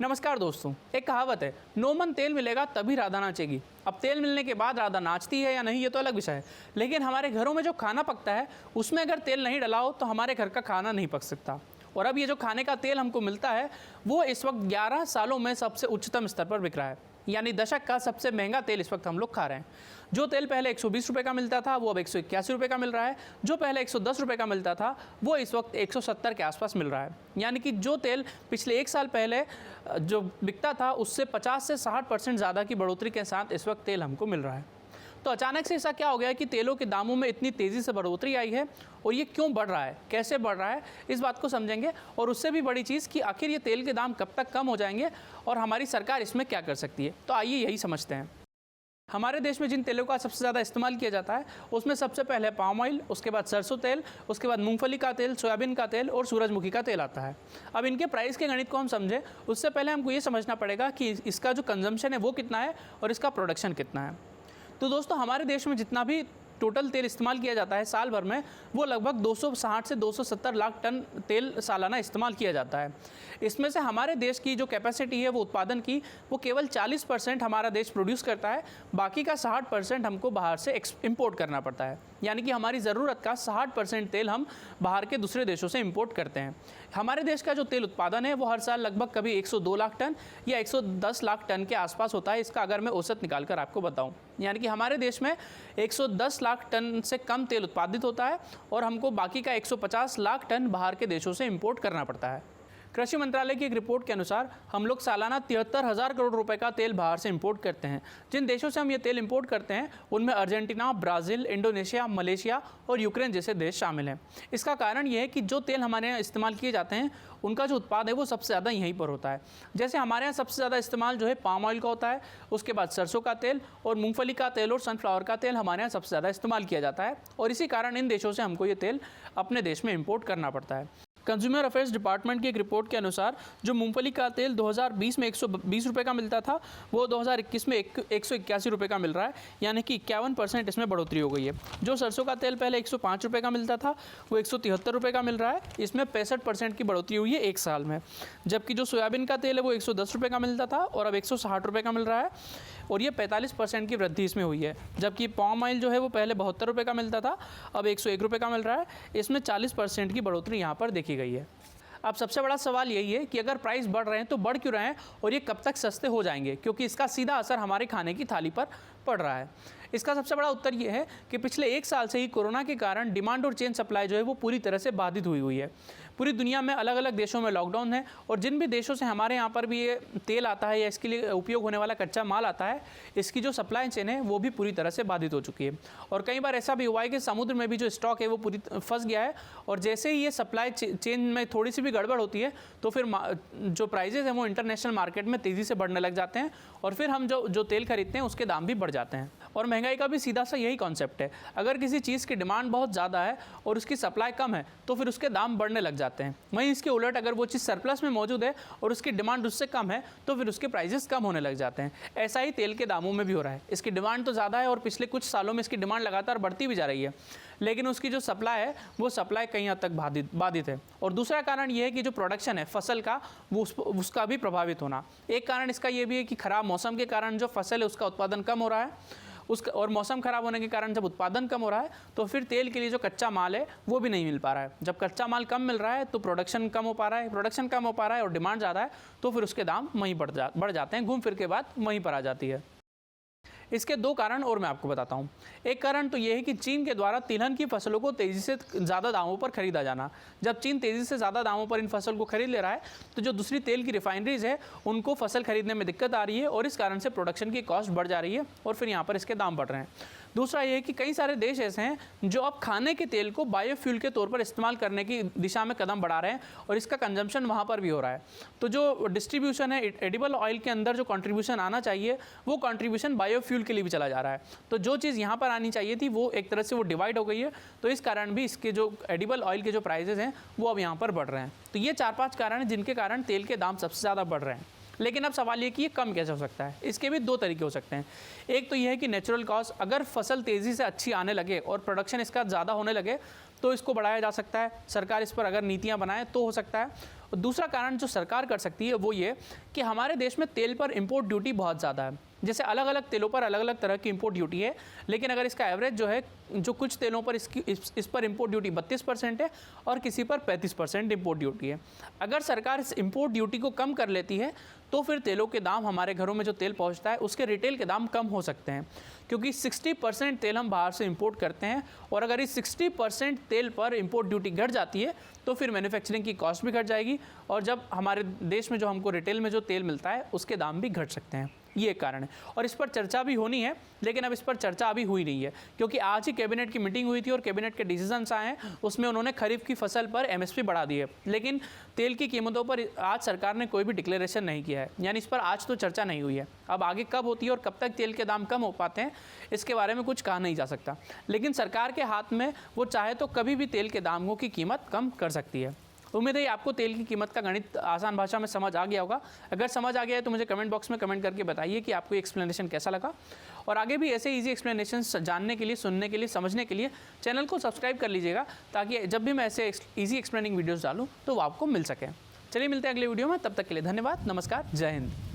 नमस्कार दोस्तों, एक कहावत है, नो मन तेल मिलेगा तभी राधा नाचेगी। अब तेल मिलने के बाद राधा नाचती है या नहीं ये तो अलग विषय है, लेकिन हमारे घरों में जो खाना पकता है उसमें अगर तेल नहीं डला हो तो हमारे घर का खाना नहीं पक सकता। और अब ये जो खाने का तेल हमको मिलता है वो इस वक्त 11 सालों में सबसे उच्चतम स्तर पर बिक रहा है, यानी दशक का सबसे महंगा तेल इस वक्त हम लोग खा रहे हैं। जो तेल पहले 120 रुपये का मिलता था वो अब 181 रुपये का मिल रहा है। जो पहले 110 रुपये का मिलता था वो इस वक्त 170 के आसपास मिल रहा है। यानी कि जो तेल पिछले 1 साल पहले जो बिकता था उससे 50 से 60% ज़्यादा की बढ़ोतरी के साथ इस वक्त तेल हमको मिल रहा है। तो अचानक से ऐसा क्या हो गया है कि तेलों के दामों में इतनी तेज़ी से बढ़ोतरी आई है, और ये क्यों बढ़ रहा है, कैसे बढ़ रहा है, इस बात को समझेंगे। और उससे भी बड़ी चीज़ कि आखिर ये तेल के दाम कब तक कम हो जाएंगे और हमारी सरकार इसमें क्या कर सकती है। तो आइए यही समझते हैं। हमारे देश में जिन तेलों का सबसे ज़्यादा इस्तेमाल किया जाता है उसमें सबसे पहले पाम ऑयल, उसके बाद सरसों तेल, उसके बाद मूंगफली का तेल, सोयाबीन का तेल और सूरजमुखी का तेल आता है। अब इनके प्राइस के गणित को हम समझें उससे पहले हमको ये समझना पड़ेगा कि इसका जो कंजम्पशन है वो कितना है और इसका प्रोडक्शन कितना है। तो दोस्तों, हमारे देश में जितना भी टोटल तेल इस्तेमाल किया जाता है साल भर में वो लगभग 260 से 270 लाख टन तेल सालाना इस्तेमाल किया जाता है। इसमें से हमारे देश की जो कैपेसिटी है वो उत्पादन की वो केवल 40% हमारा देश प्रोड्यूस करता है, बाकी का 60% हमको बाहर से इंपोर्ट करना पड़ता है। यानी कि हमारी ज़रूरत का 60% तेल हम बाहर के दूसरे देशों से इंपोर्ट करते हैं। हमारे देश का जो तेल उत्पादन है वो हर साल लगभग कभी 102 लाख टन या 110 लाख टन के आसपास होता है। इसका अगर मैं औसत निकाल कर आपको बताऊं, यानी कि हमारे देश में 110 लाख टन से कम तेल उत्पादित होता है और हमको बाकी का 150 लाख टन बाहर के देशों से इंपोर्ट करना पड़ता है। कृषि मंत्रालय की एक रिपोर्ट के अनुसार हम लोग सालाना 73,000 करोड़ रुपए का तेल बाहर से इंपोर्ट करते हैं। जिन देशों से हम ये तेल इंपोर्ट करते हैं उनमें अर्जेंटीना, ब्राज़ील, इंडोनेशिया, मलेशिया और यूक्रेन जैसे देश शामिल हैं। इसका कारण ये है कि जो तेल हमारे यहाँ इस्तेमाल किए जाते हैं उनका जो उत्पाद है वो सबसे ज़्यादा यहीं पर होता है। जैसे हमारे यहाँ सबसे ज़्यादा इस्तेमाल जो है पाम ऑयल का होता है, उसके बाद सरसों का तेल और मूंगफली का तेल और सनफ्लावर का तेल हमारे यहाँ सबसे ज़्यादा इस्तेमाल किया जाता है, और इसी कारण इन देशों से हमको ये तेल अपने देश में इंपोर्ट करना पड़ता है। कंज्यूमर अफेयर्स डिपार्टमेंट की एक रिपोर्ट के अनुसार जो मूंगफली का तेल 2020 में 120 रुपये का मिलता था वो 2021 में 181 रुपये का मिल रहा है, यानी कि 51% इसमें बढ़ोतरी हो गई है। जो सरसों का तेल पहले 105 रुपये का मिलता था वो 173 रुपये का मिल रहा है, इसमें 65% की बढ़ोतरी हुई है 1 साल में। जबकि जो सोयाबीन का तेल है वो 110 रुपये का मिलता था और अब 160 रुपये का मिल रहा है, और ये 45% की वृद्धि इसमें हुई है। जबकि पाम ऑयल जो है वो पहले 72 रुपये का मिलता था, अब 101 रुपये का मिल रहा है, इसमें 40% की बढ़ोतरी यहाँ पर देखी गई है। अब सबसे बड़ा सवाल यही है कि अगर प्राइस बढ़ रहे हैं तो बढ़ क्यों रहे हैं और ये कब तक सस्ते हो जाएंगे, क्योंकि इसका सीधा असर हमारे खाने की थाली पर पड़ रहा है। इसका सबसे बड़ा उत्तर ये है कि पिछले 1 साल से ही कोरोना के कारण डिमांड और चेन सप्लाई जो है वो पूरी तरह से बाधित हुई है। पूरी दुनिया में अलग अलग देशों में लॉकडाउन है, और जिन भी देशों से हमारे यहाँ पर भी ये तेल आता है या इसके लिए उपयोग होने वाला कच्चा माल आता है, इसकी जो सप्लाई चेन है वो भी पूरी तरह से बाधित हो चुकी है। और कई बार ऐसा भी हुआ है कि समुद्र में भी जो स्टॉक है वो पूरी फंस गया है, और जैसे ही ये सप्लाई चेन में थोड़ी सी भी गड़बड़ होती है तो फिर जो प्राइजेज़ हैं वो इंटरनेशनल मार्केट में तेज़ी से बढ़ने लग जाते हैं, और फिर हम जो तेल खरीदते हैं उसके दाम भी बढ़ जाते हैं। और महंगाई का भी सीधा सा यही कॉन्सेप्ट है, अगर किसी चीज़ की डिमांड बहुत ज़्यादा है और उसकी सप्लाई कम है तो फिर उसके दाम बढ़ने लग जाते हैं। वहीं इसके उलट अगर वो चीज़ सरप्लस में मौजूद है और उसकी डिमांड उससे कम है तो फिर उसके प्राइजेस कम होने लग जाते हैं। ऐसा ही तेल के दामों में भी हो रहा है। इसकी डिमांड तो ज़्यादा है और पिछले कुछ सालों में इसकी डिमांड लगातार बढ़ती भी जा रही है, लेकिन उसकी जो सप्लाई है वो सप्लाई कहीं हद तक बाधित है। और दूसरा कारण ये है कि जो प्रोडक्शन है फसल का वो उसका भी प्रभावित होना। एक कारण इसका ये भी है कि ख़राब मौसम के कारण जो फसल है उसका उत्पादन कम हो रहा है, और मौसम खराब होने के कारण जब उत्पादन कम हो रहा है तो फिर तेल के लिए जो कच्चा माल है वो भी नहीं मिल पा रहा है। जब कच्चा माल कम मिल रहा है तो प्रोडक्शन कम हो पा रहा है और डिमांड ज़्यादा है, तो फिर उसके दाम वहीं बढ़ जाते हैं, घूम फिर के बाद वहीं पर आ जाती है। इसके 2 कारण और मैं आपको बताता हूँ। एक कारण तो ये है कि चीन के द्वारा तिलहन की फसलों को तेज़ी से ज़्यादा दामों पर खरीदा जाना। जब चीन तेज़ी से ज़्यादा दामों पर इन फसल को खरीद ले रहा है तो जो दूसरी तेल की रिफाइनरीज है उनको फसल खरीदने में दिक्कत आ रही है, और इस कारण से प्रोडक्शन की कॉस्ट बढ़ जा रही है और फिर यहाँ पर इसके दाम बढ़ रहे हैं। दूसरा ये है कि कई सारे देश ऐसे हैं जो अब खाने के तेल को बायोफ्यूल के तौर पर इस्तेमाल करने की दिशा में कदम बढ़ा रहे हैं, और इसका कंजम्पशन वहाँ पर भी हो रहा है। तो जो डिस्ट्रीब्यूशन है एडिबल ऑयल के अंदर जो कंट्रीब्यूशन आना चाहिए वो कंट्रीब्यूशन बायोफ्यूल के लिए भी चला जा रहा है। तो जो चीज़ यहाँ पर आनी चाहिए थी वो एक तरह से वो डिवाइड हो गई है, तो इस कारण भी इसके जो एडिबल ऑयल के जो प्राइजेज़ हैं वो अब यहाँ पर बढ़ रहे हैं। तो ये 4-5 कारण हैं जिनके कारण तेल के दाम सबसे ज़्यादा बढ़ रहे हैं। लेकिन अब सवाल ये कि ये कम कैसे हो सकता है। इसके भी दो तरीके हो सकते हैं। एक तो यह है कि नेचुरल कॉज, अगर फसल तेज़ी से अच्छी आने लगे और प्रोडक्शन इसका ज़्यादा होने लगे तो इसको बढ़ाया जा सकता है। सरकार इस पर अगर नीतियाँ बनाए तो हो सकता है। और दूसरा कारण जो सरकार कर सकती है वो ये कि हमारे देश में तेल पर इम्पोर्ट ड्यूटी बहुत ज़्यादा है। जैसे अलग अलग तेलों पर अलग अलग तरह की इंपोर्ट ड्यूटी है, लेकिन अगर इसका एवरेज जो है, जो कुछ तेलों पर इस पर इंपोर्ट ड्यूटी 32% है और किसी पर 35% इंपोर्ट ड्यूटी है। अगर सरकार इस इंपोर्ट ड्यूटी को कम कर लेती है तो फिर तेलों के दाम, हमारे घरों में जो तेल पहुंचता है उसके रिटेल के दाम कम हो सकते हैं, क्योंकि 60% तेल हम बाहर से इंपोर्ट करते हैं। और अगर इस 60% तेल पर इंपोर्ट ड्यूटी घट जाती है तो फिर मैन्युफैक्चरिंग की कॉस्ट भी घट जाएगी, और जब हमारे देश में जो हमको रिटेल में जो तेल मिलता है उसके दाम भी घट सकते हैं। ये एक कारण है, और इस पर चर्चा भी होनी है, लेकिन अब इस पर चर्चा अभी हुई नहीं है, क्योंकि आज ही कैबिनेट की मीटिंग हुई थी और कैबिनेट के डिसीजंस आए हैं। उसमें उन्होंने खरीफ की फसल पर एमएसपी बढ़ा दी है, लेकिन तेल की कीमतों पर आज सरकार ने कोई भी डिक्लेरेशन नहीं किया है, यानी इस पर आज तो चर्चा नहीं हुई है। अब आगे कब होती है और कब तक तेल के दाम कम हो पाते हैं इसके बारे में कुछ कहा नहीं जा सकता, लेकिन सरकार के हाथ में, वो चाहे तो कभी भी तेल के दामों की कीमत कम कर सकती है। उम्मीद है आपको तेल की कीमत का गणित आसान भाषा में समझ आ गया होगा। अगर समझ आ गया है तो मुझे कमेंट बॉक्स में कमेंट करके बताइए कि आपको ये एक्सप्लेनेशन कैसा लगा, और आगे भी ऐसे इजी एक्सप्लेनेशन जानने के लिए, सुनने के लिए, समझने के लिए चैनल को सब्सक्राइब कर लीजिएगा, ताकि जब भी मैं ऐसे इजी एक्सप्लेनिंग वीडियोज़ डालूँ तो वो आपको मिल सके। चलिए मिलते हैं अगले वीडियो में, तब तक के लिए धन्यवाद, नमस्कार, जय हिंद।